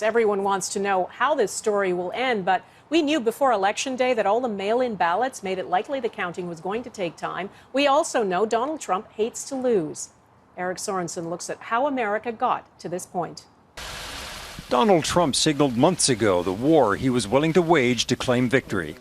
Everyone wants to know how this story will end, but we knew before Election Day that all the mail-in ballots made it likely the counting was going to take time. We also know Donald Trump hates to lose. Eric Sorensen looks at how America got to this point. Donald Trump signaled months ago the war he was willing to wage to claim victory.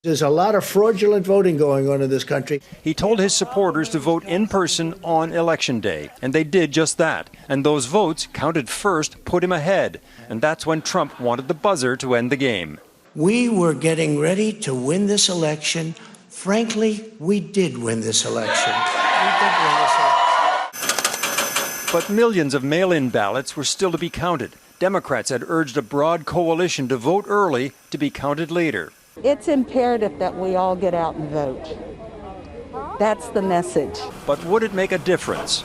There's a lot of fraudulent voting going on in this country. He told his supporters to vote in person on Election Day, and they did just that. And those votes, counted first, put him ahead. And that's when Trump wanted the buzzer to end the game. We were getting ready to win this election. Frankly, we did win this election. But millions of mail-in ballots were still to be counted. Democrats had urged a broad coalition to vote early to be counted later. It's imperative that we all get out and vote. That's the message. But would it make a difference?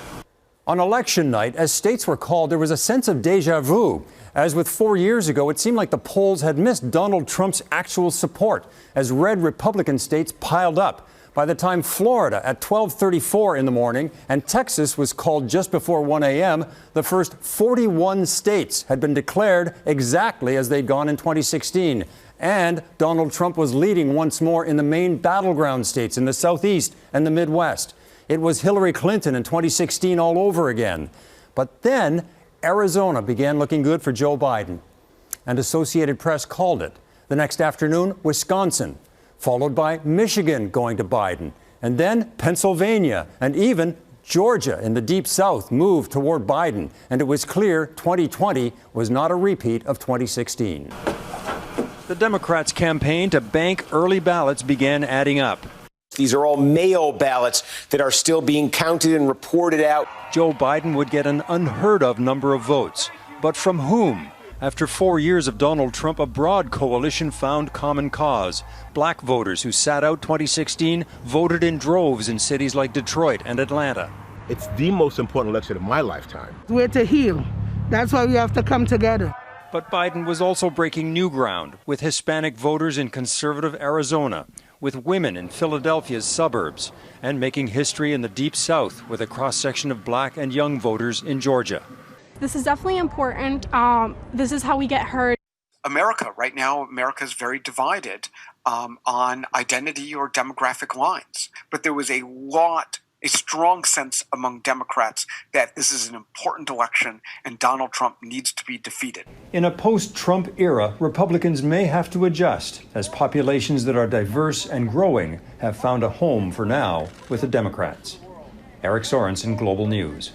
On election night, as states were called, there was a sense of déjà vu. As with 4 years ago, it seemed like the polls had missed Donald Trump's actual support as red Republican states piled up. By the time Florida at 12:34 in the morning and Texas was called just before 1 a.m., the first 41 states had been declared exactly as they'd gone in 2016. And Donald Trump was leading once more in the main battleground states in the Southeast and the Midwest. It was Hillary Clinton in 2016 all over again. But then Arizona began looking good for Joe Biden. And Associated Press called it. The next afternoon, Wisconsin, followed by Michigan going to Biden. And then Pennsylvania and even Georgia in the Deep South moved toward Biden. And it was clear 2020 was not a repeat of 2016. The Democrats' campaign to bank early ballots began adding up. These are all mail ballots that are still being counted and reported out. Joe Biden would get an unheard of number of votes. But from whom? After 4 years of Donald Trump, a broad coalition found common cause. Black voters who sat out 2016 voted in droves in cities like Detroit and Atlanta. It's the most important election of my lifetime. We're to heal. That's why we have to come together. But Biden was also breaking new ground with Hispanic voters in conservative Arizona, with women in Philadelphia's suburbs, and making history in the Deep South with a cross-section of black and young voters in Georgia. This is definitely important. This is how we get heard. America, right now, America is very divided on identity or demographic lines. But there was a strong sense among Democrats that this is an important election and Donald Trump needs to be defeated. In a post-Trump era, Republicans may have to adjust as populations that are diverse and growing have found a home for now with the Democrats. Eric Sorensen, Global News.